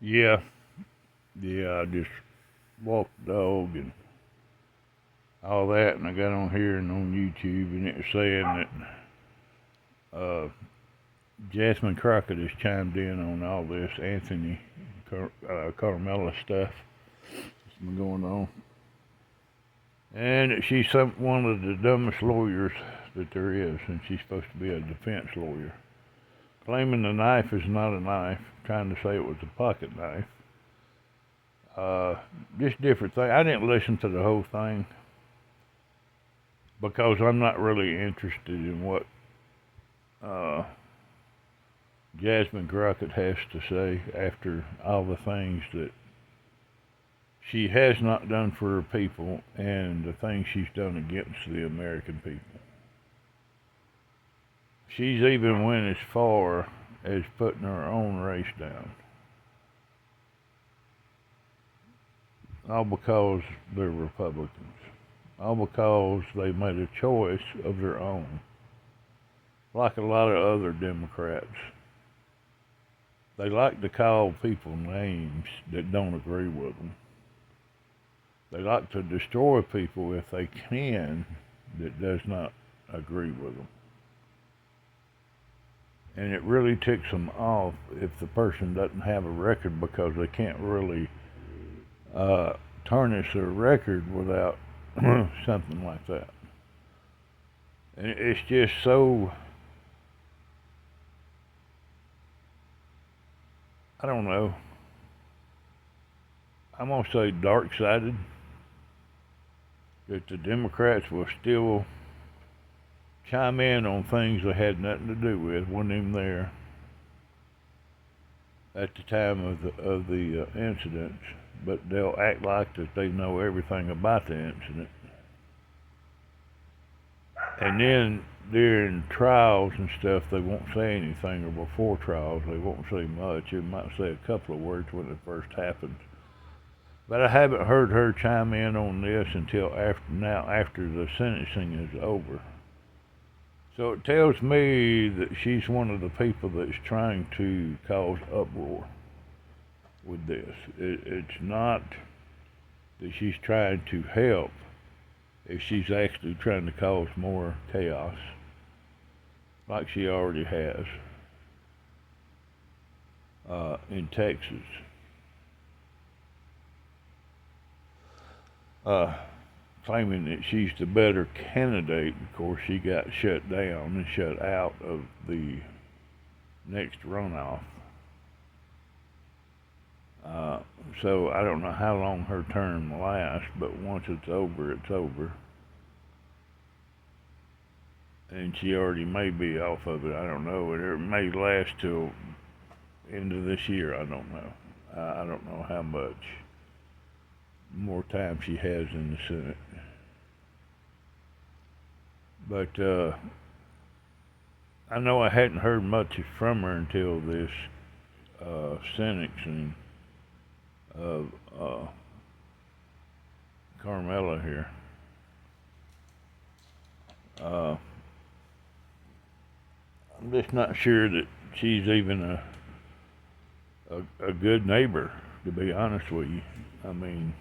Yeah, yeah, I just walked the dog and all that, and I got on here and on YouTube, and it was saying that Jasmine Crockett has chimed in on all this Anthony Carmella stuff that's been going on, and that she's one of the dumbest lawyers that there is, and she's supposed to be a defense lawyer, claiming the knife is not a knife, trying to say it was a pocket knife. Uh, just different things. I didn't listen to the whole thing because I'm not really interested in what uh, Jasmine Crockett has to say after all the things that she has not done for her people and the things she's done against the American people. She's even went as far as putting her own race down, all because they're Republicans, all because they made a choice of their own, like a lot of other Democrats. They like to call people names that don't agree with them. They like to destroy people if they can that does not agree with them. And it really ticks them off if the person doesn't have a record because they can't really uh, tarnish their record without something like that. And it's just so, I don't know, I'm going to say dark sided that the Democrats will still chime in on things they had nothing to do with, wasn't even there at the time of the incidents, but they'll act like that they know everything about the incident. And then during trials and stuff, they won't say anything, or before trials, they won't say much. They might say a couple of words when it first happened. But I haven't heard her chime in on this until after the sentencing is over. So it tells me that she's one of the people that's trying to cause uproar with this. It's not that she's trying to help, if she's actually trying to cause more chaos, like she already has in Texas. Uh, Claiming that she's the better candidate. Of course, she got shut down and shut out of the next runoff. Uh, so I don't know how long her term lasts, but once it's over, it's over. And she already may be off of it. I don't know. It may last till end of this year. I don't know. I don't know how much more time she has in the Senate. But I know I hadn't heard much from her until this sentencing of Carmella here. Uh, I'm just not sure that she's even a good neighbor, to be honest with you. I mean,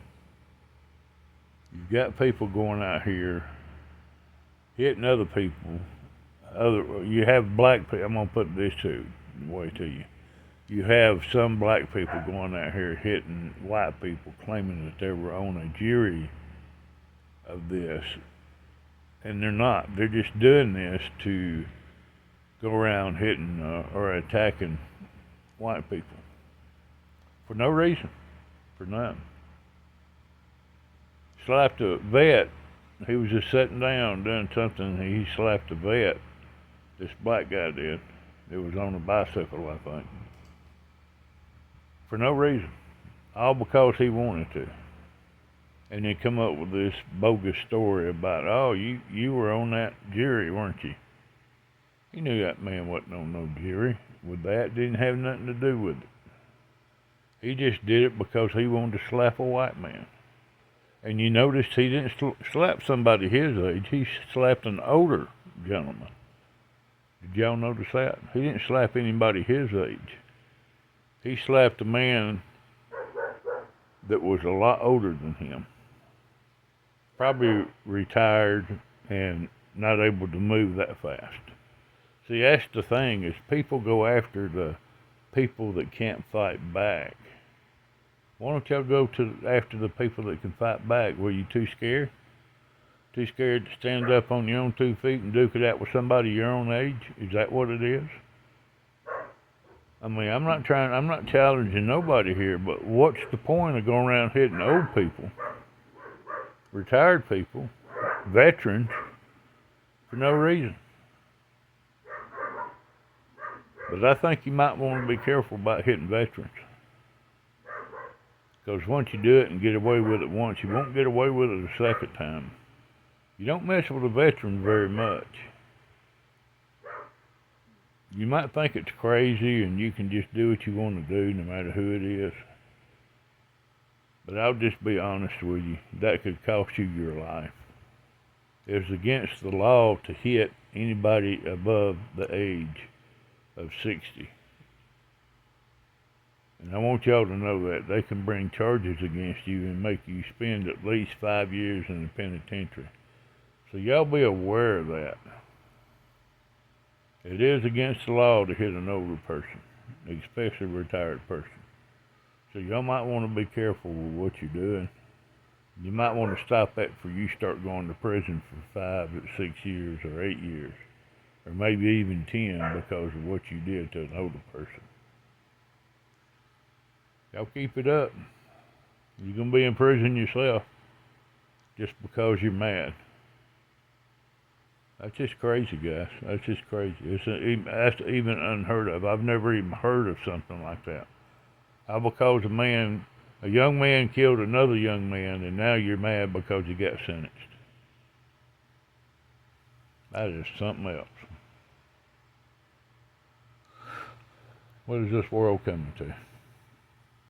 you've got people going out here hitting other people. You have black people. I'm gonna put this way to you. You have some black people going out here hitting white people, claiming that they were on a jury of this, and they're not. They're just doing this to go around hitting or attacking white people for no reason, for none. Slapped a vet. He was just sitting down doing something. He slapped a vet. This black guy did. It was on a bicycle, I think, for no reason, all because he wanted to. And then come up with this bogus story about, oh, you were on that jury, weren't you? He knew that man wasn't on no jury with that. Didn't have nothing to do with it. He just did it because he wanted to slap a white man. And you noticed he didn't slap somebody his age. He slapped an older gentleman. Did y'all notice that? He didn't slap anybody his age. He slapped a man that was a lot older than him, probably retired and not able to move that fast. See, that's the thing, is people go after the people that can't fight back. Why don't y'all go after the people that can fight back? Were you too scared? Too scared to stand up on your own 2 feet and duke it out with somebody your own age? Is that what it is? I mean, I'm not challenging nobody here, but what's the point of going around hitting old people, retired people, veterans, for no reason? But I think you might want to be careful about hitting veterans. Because once you do it and get away with it once, you won't get away with it a second time. You don't mess with a veteran very much. You might think it's crazy and you can just do what you want to do no matter who it is. But I'll just be honest with you, that could cost you your life. It's against the law to hit anybody above the age of 60. And I want y'all to know that they can bring charges against you and make you spend at least 5 years in the penitentiary. So y'all be aware of that. It is against the law to hit an older person, especially a retired person. So y'all might want to be careful with what you're doing. You might want to stop that before you start going to prison for 5 or 6 years or 8 years, or maybe even 10 because of what you did to an older person. Y'all keep it up. You're going to be in prison yourself just because you're mad. That's just crazy, guys. That's just crazy. That's even unheard of. I've never even heard of something like that. How because a young man killed another young man, and now you're mad because he got sentenced. That is something else. What is this world coming to?